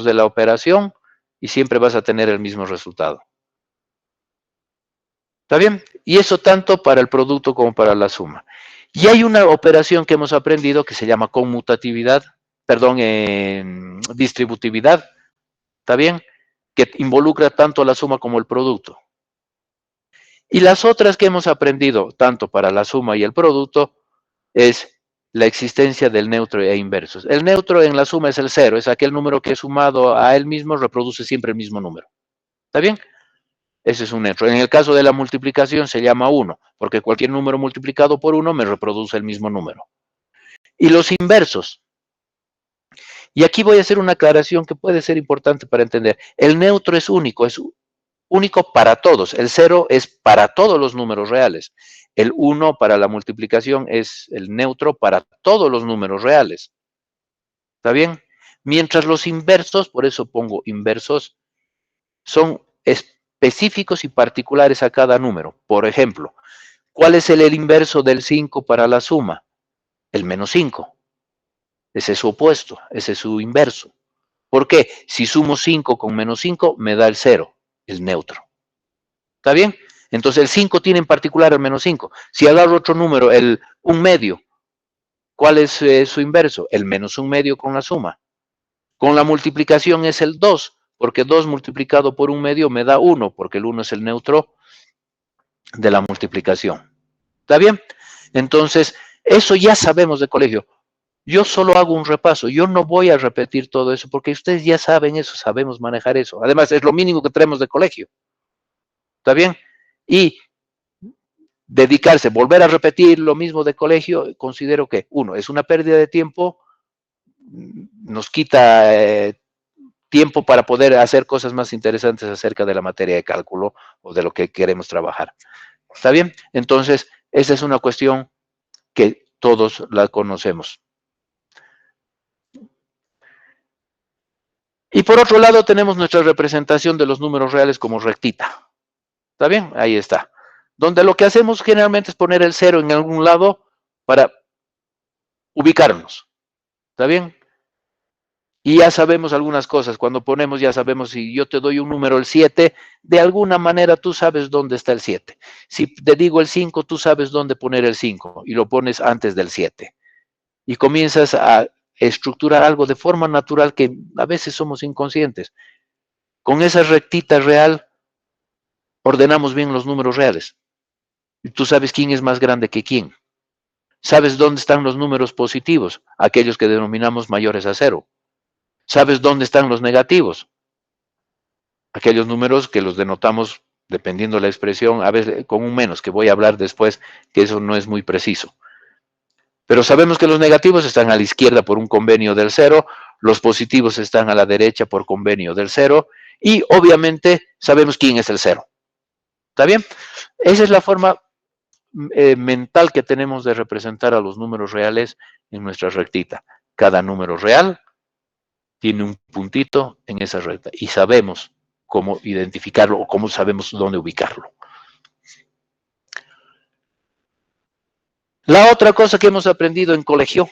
de la operación y siempre vas a tener el mismo resultado. ¿Está bien? Y eso tanto para el producto como para la suma. Y hay una operación que hemos aprendido que se llama conmutatividad, perdón, distributividad, ¿está bien? Que involucra tanto la suma como el producto. Y las otras que hemos aprendido, tanto para la suma y el producto, es la existencia del neutro e inversos. El neutro en la suma es el cero, es aquel número que sumado a él mismo reproduce siempre el mismo número. ¿Está bien? Ese es un neutro. En el caso de la multiplicación se llama 1, porque cualquier número multiplicado por 1 me reproduce el mismo número. Y los inversos. Y aquí voy a hacer una aclaración que puede ser importante para entender. El neutro es único para todos. El 0 es para todos los números reales. El 1 para la multiplicación es el neutro para todos los números reales. ¿Está bien? Mientras los inversos, por eso pongo inversos, son específicos y particulares a cada número. Por ejemplo, ¿cuál es el inverso del 5 para la suma? El menos 5. Ese es su opuesto, ese es su inverso. ¿Por qué? Si sumo 5 con menos 5, me da el 0, el neutro. ¿Está bien? Entonces el 5 tiene en particular el menos 5. Si agarro otro número, el 1/2, ¿cuál es su inverso? El menos 1/2 con la suma. Con la multiplicación es el 2, porque 2 multiplicado por 1/2 me da 1, porque el 1 es el neutro de la multiplicación. ¿Está bien? Entonces, eso ya sabemos de colegio. Yo solo hago un repaso, yo no voy a repetir todo eso, porque ustedes ya saben eso, sabemos manejar eso. Además, es lo mínimo que tenemos de colegio. ¿Está bien? Y dedicarse, volver a repetir lo mismo de colegio, considero que, uno, es una pérdida de tiempo, nos quita tiempo para poder hacer cosas más interesantes acerca de la materia de cálculo o de lo que queremos trabajar. ¿Está bien? Entonces, esa es una cuestión que todos la conocemos. Y por otro lado tenemos nuestra representación de los números reales como rectita. ¿Está bien? Ahí está. Donde lo que hacemos generalmente es poner el 0 en algún lado para ubicarnos. ¿Está bien? Y ya sabemos algunas cosas. Cuando ponemos, ya sabemos, si yo te doy un número, el 7, de alguna manera tú sabes dónde está el 7. Si te digo el 5, tú sabes dónde poner el 5 y lo pones antes del 7. Y comienzas a estructurar algo de forma natural que a veces somos inconscientes. Con esa rectita real ordenamos bien los números reales. Y tú sabes quién es más grande que quién. Sabes dónde están los números positivos, aquellos que denominamos mayores a 0. Sabes dónde están los negativos, aquellos números que los denotamos, dependiendo de la expresión, a veces con un menos, que voy a hablar después, que eso no es muy preciso. Pero sabemos que los negativos están a la izquierda por un convenio del 0, los positivos están a la derecha por convenio del 0, y obviamente sabemos quién es el 0. ¿Está bien? Esa es la forma mental que tenemos de representar a los números reales en nuestra rectita. Cada número real tiene un puntito en esa recta y sabemos cómo identificarlo o cómo sabemos dónde ubicarlo. La otra cosa que hemos aprendido en colegio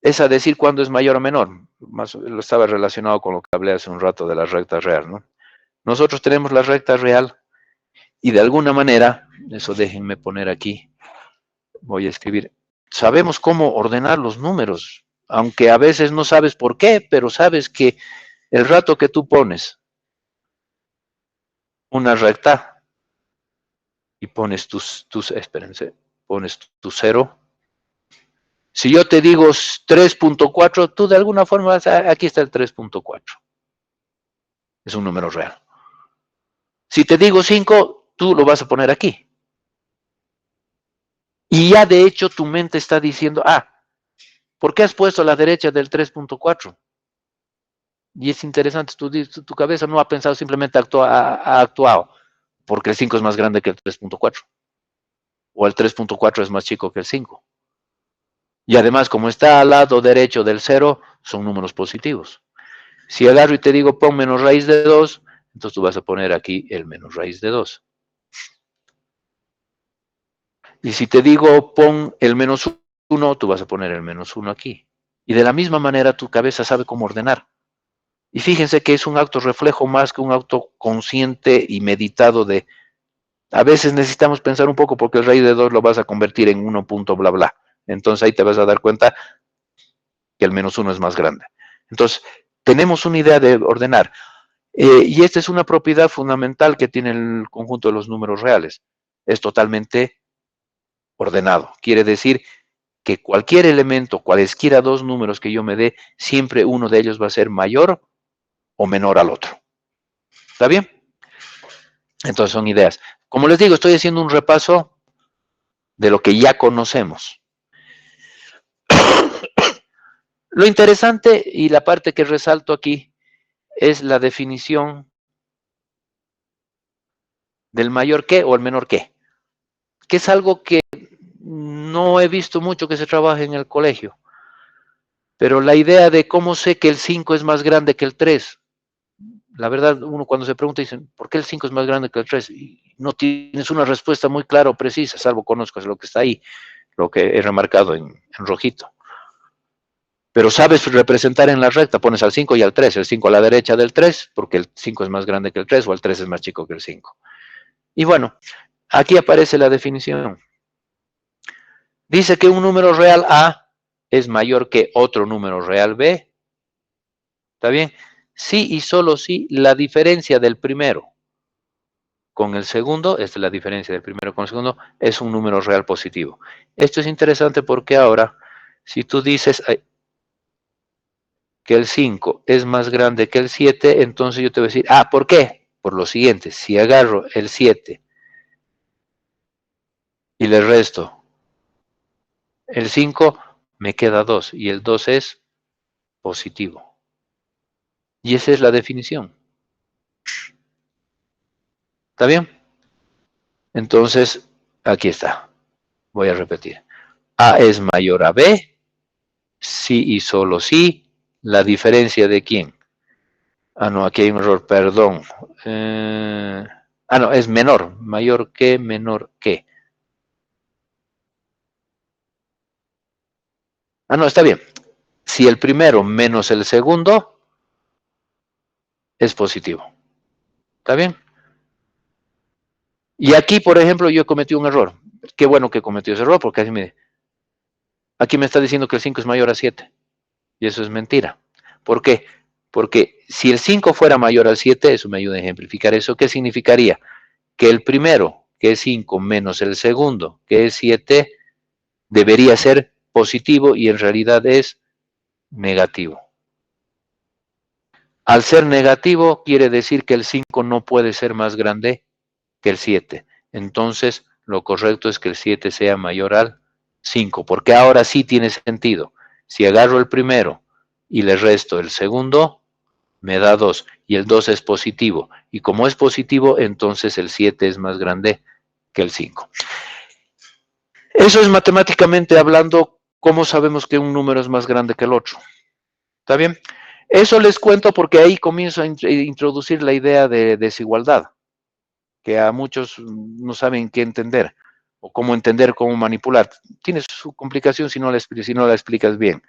es a decir cuándo es mayor o menor. Más lo estaba relacionado con lo que hablé hace un rato de la recta real, ¿no? Nosotros tenemos la recta real y de alguna manera, eso déjenme poner aquí, voy a escribir, sabemos cómo ordenar los números, aunque a veces no sabes por qué, pero sabes que el rato que tú pones una recta y pones espérense, pones tu 0. Si yo te digo 3.4, tú de alguna forma, aquí está el 3.4. Es un número real. Si te digo 5, tú lo vas a poner aquí. Y ya de hecho tu mente está diciendo, ¿por qué has puesto a la derecha del 3.4? Y es interesante, tu cabeza no ha pensado, simplemente ha actuado, porque el 5 es más grande que el 3.4. O el 3.4 es más chico que el 5. Y además, como está al lado derecho del 0, son números positivos. Si agarro y te digo pon menos raíz de 2, entonces tú vas a poner aquí el menos raíz de 2. Y si te digo pon el menos 1, tú vas a poner el menos 1 aquí. Y de la misma manera tu cabeza sabe cómo ordenar. Y fíjense que es un acto reflejo más que un acto consciente y meditado de, a veces necesitamos pensar un poco porque el raíz de 2 lo vas a convertir en 1 punto bla bla. Entonces ahí te vas a dar cuenta que el menos 1 es más grande. Entonces, tenemos una idea de ordenar. Y esta es una propiedad fundamental que tiene el conjunto de los números reales. Es totalmente ordenado. Quiere decir que cualquier elemento, cualesquiera dos números que yo me dé, siempre uno de ellos va a ser mayor o menor al otro. ¿Está bien? Entonces son ideas. Como les digo, estoy haciendo un repaso de lo que ya conocemos. Lo interesante y la parte que resalto aquí es la definición del mayor que o el menor que es algo que no he visto mucho que se trabaje en el colegio. Pero la idea de cómo sé que el 5 es más grande que el 3, la verdad, uno cuando se pregunta dice, ¿por qué el 5 es más grande que el 3? Y no tienes una respuesta muy clara o precisa, salvo conozcas lo que está ahí, lo que he remarcado en rojito. Pero sabes representar en la recta, pones al 5 y al 3, el 5 a la derecha del 3, porque el 5 es más grande que el 3 o el 3 es más chico que el 5. Y bueno, aquí aparece la definición. Dice que un número real A es mayor que otro número real B. ¿Está bien? Sí y solo si la diferencia del primero con el segundo, esta es la diferencia del primero con el segundo, es un número real positivo. Esto es interesante porque ahora, si tú dices que el 5 es más grande que el 7, entonces yo te voy a decir, ¿por qué? Por lo siguiente, si agarro el 7 y le resto el 5, me queda 2 y el 2 es positivo. Y esa es la definición. ¿Está bien? Entonces, aquí está. Voy a repetir. A es mayor a B, sí y solo sí. ¿La diferencia de quién? No, aquí hay un error, perdón. No, es menor. Mayor que, menor que. No, está bien. Si el primero menos el segundo es positivo. ¿Está bien? Y aquí, por ejemplo, yo cometí un error. Qué bueno que cometió ese error, porque aquí me está diciendo que el 5 es mayor a 7. Y eso es mentira. ¿Por qué? Porque si el 5 fuera mayor al 7, eso me ayuda a ejemplificar eso. ¿Qué significaría? Que el primero, que es 5, menos el segundo, que es 7, debería ser positivo y en realidad es negativo. Al ser negativo, quiere decir que el 5 no puede ser más grande que el 7. Entonces, lo correcto es que el 7 sea mayor al 5, porque ahora sí tiene sentido. Si agarro el primero y le resto el segundo, me da 2, y el 2 es positivo. Y como es positivo, entonces el 7 es más grande que el 5. Eso es matemáticamente hablando, cómo sabemos que un número es más grande que el otro. ¿Está bien? Eso les cuento porque ahí comienzo a introducir la idea de desigualdad, que a muchos no saben qué entender, o cómo entender, cómo manipular. Tiene su complicación si no la explicas bien.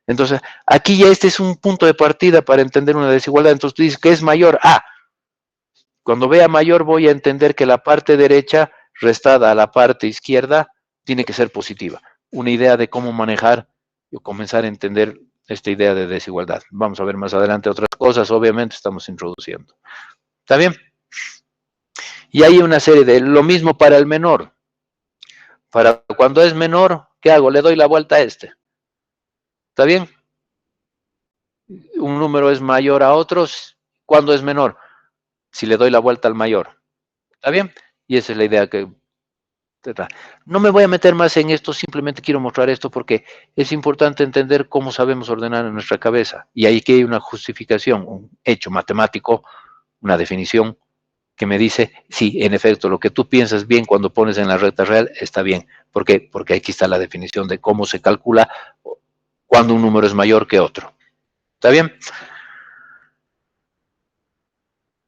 Entonces, aquí ya este es un punto de partida para entender una desigualdad. Entonces tú dices, ¿qué es mayor? Cuando vea mayor voy a entender que la parte derecha restada a la parte izquierda tiene que ser positiva. Una idea de cómo manejar y comenzar a entender esta idea de desigualdad. Vamos a ver más adelante otras cosas, obviamente estamos introduciendo. ¿Está bien? Y hay una serie de lo mismo para el menor. Para cuando es menor, ¿qué hago? Le doy la vuelta a este. ¿Está bien? Un número es mayor a otros. ¿Cuándo es menor? Si le doy la vuelta al mayor. ¿Está bien? Y esa es la idea que... No me voy a meter más en esto, simplemente quiero mostrar esto porque es importante entender cómo sabemos ordenar en nuestra cabeza. Y ahí que hay una justificación, un hecho matemático, una definición que me dice, sí, en efecto, lo que tú piensas bien cuando pones en la recta real está bien. ¿Por qué? Porque aquí está la definición de cómo se calcula cuando un número es mayor que otro. ¿Está bien?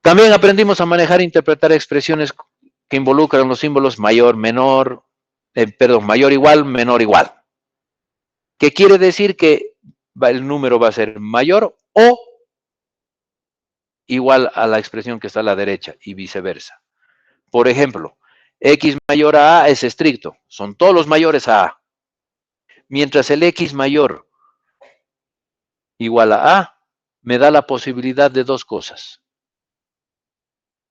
También aprendimos a manejar e interpretar expresiones que involucran los símbolos mayor, menor, mayor igual, menor igual. ¿Qué quiere decir? Que el número va a ser mayor o igual a la expresión que está a la derecha y viceversa. Por ejemplo, x mayor a es estricto, son todos los mayores a a. Mientras el x mayor igual a me da la posibilidad de dos cosas.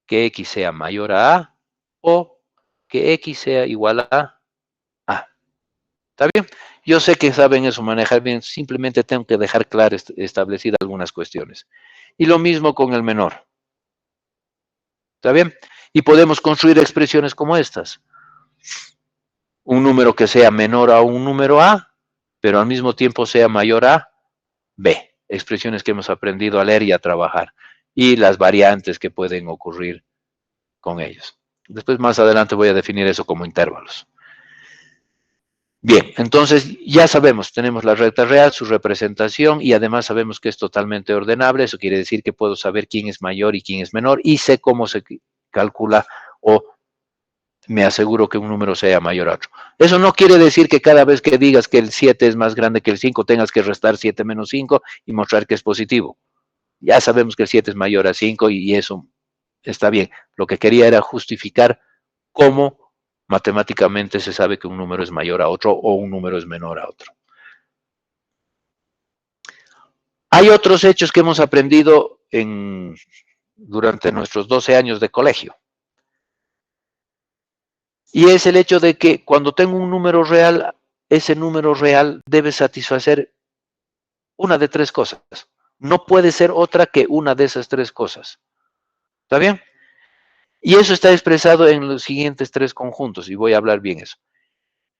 Que x sea mayor a o que x sea igual a a. ¿Está bien? Yo sé que saben eso manejar bien, simplemente tengo que dejar claro establecidas algunas cuestiones. Y lo mismo con el menor. ¿Está bien? Y podemos construir expresiones como estas. Un número que sea menor a un número a, pero al mismo tiempo sea mayor a b. Expresiones que hemos aprendido a leer y a trabajar. Y las variantes que pueden ocurrir con ellos. Después más adelante voy a definir eso como intervalos. Bien, entonces ya sabemos, tenemos la recta real, su representación y además sabemos que es totalmente ordenable. Eso quiere decir que puedo saber quién es mayor y quién es menor y sé cómo se calcula o me aseguro que un número sea mayor a otro. Eso no quiere decir que cada vez que digas que el 7 es más grande que el 5 tengas que restar 7 menos 5 y mostrar que es positivo. Ya sabemos que el 7 es mayor a 5 y eso está bien. Lo que quería era justificar cómo matemáticamente se sabe que un número es mayor a otro o un número es menor a otro. Hay otros hechos que hemos aprendido durante nuestros 12 años de colegio. Y es el hecho de que cuando tengo un número real, ese número real debe satisfacer una de tres cosas. No puede ser otra que una de esas tres cosas. ¿Está bien? Y eso está expresado en los siguientes tres conjuntos, y voy a hablar bien eso.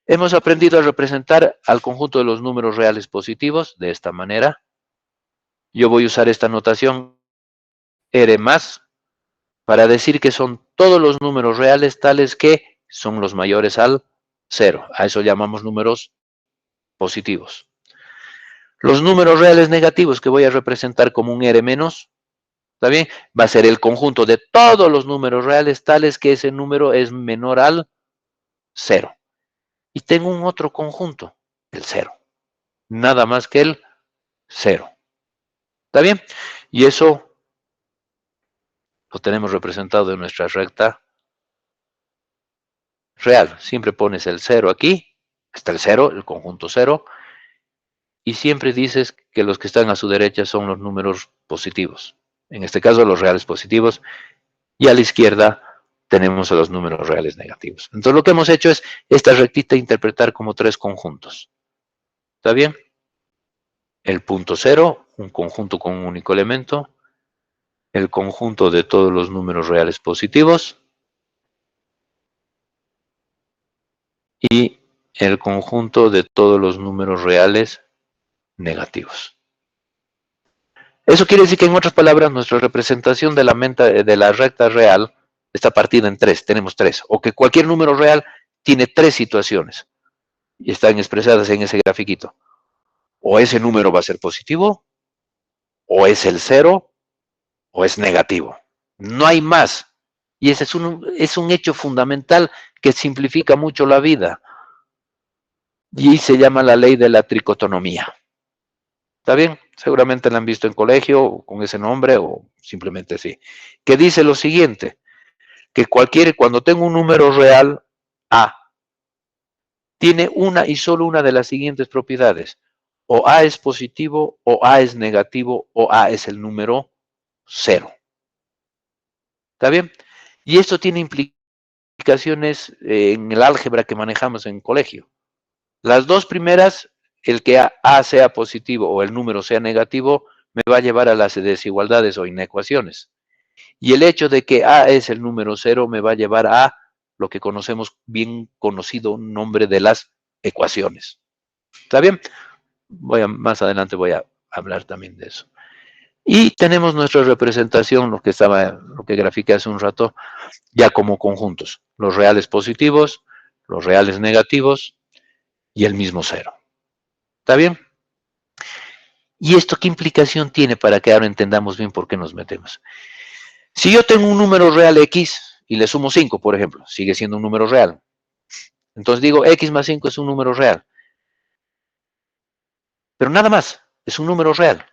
Hemos aprendido a representar al conjunto de los números reales positivos de esta manera. Yo voy a usar esta notación R más para decir que son todos los números reales tales que son los mayores al 0. A eso llamamos números positivos. Los números reales negativos que voy a representar como un R menos, ¿está bien? Va a ser el conjunto de todos los números reales tales que ese número es menor al 0. Y tengo un otro conjunto, el 0. Nada más que el 0. ¿Está bien? Y eso lo tenemos representado en nuestra recta real. Siempre pones el 0 aquí, está el 0, el conjunto 0, y siempre dices que los que están a su derecha son los números positivos. En este caso, los reales positivos, y a la izquierda tenemos a los números reales negativos. Entonces, lo que hemos hecho es esta rectita interpretar como tres conjuntos. ¿Está bien? El punto 0, un conjunto con un único elemento, el conjunto de todos los números reales positivos y el conjunto de todos los números reales negativos. Eso quiere decir que, en otras palabras, nuestra representación de la recta real está partida en tres, tenemos tres, o que cualquier número real tiene tres situaciones y están expresadas en ese grafiquito. O ese número va a ser positivo, o es el 0, o es negativo. No hay más. Y ese es un hecho fundamental que simplifica mucho la vida. Y se llama la ley de la tricotonomía. ¿Está bien? Seguramente la han visto en colegio con ese nombre o simplemente sí. Que dice lo siguiente, que cuando tengo un número real A, tiene una y solo una de las siguientes propiedades. O A es positivo, o A es negativo, o A es el número 0. ¿Está bien? Y esto tiene implicaciones en el álgebra que manejamos en colegio. Las dos primeras, el que A sea positivo o el número sea negativo, me va a llevar a las desigualdades o inecuaciones. Y el hecho de que A es el número 0 me va a llevar a lo que conocemos, bien conocido nombre de las ecuaciones. ¿Está bien? Más adelante voy a hablar también de eso. Y tenemos nuestra representación, lo que grafiqué hace un rato, ya como conjuntos. Los reales positivos, los reales negativos y el mismo 0. ¿Está bien? ¿Y esto qué implicación tiene para que ahora entendamos bien por qué nos metemos? Si yo tengo un número real X y le sumo 5, por ejemplo, sigue siendo un número real. Entonces digo, X más 5 es un número real. Pero nada más, es un número real.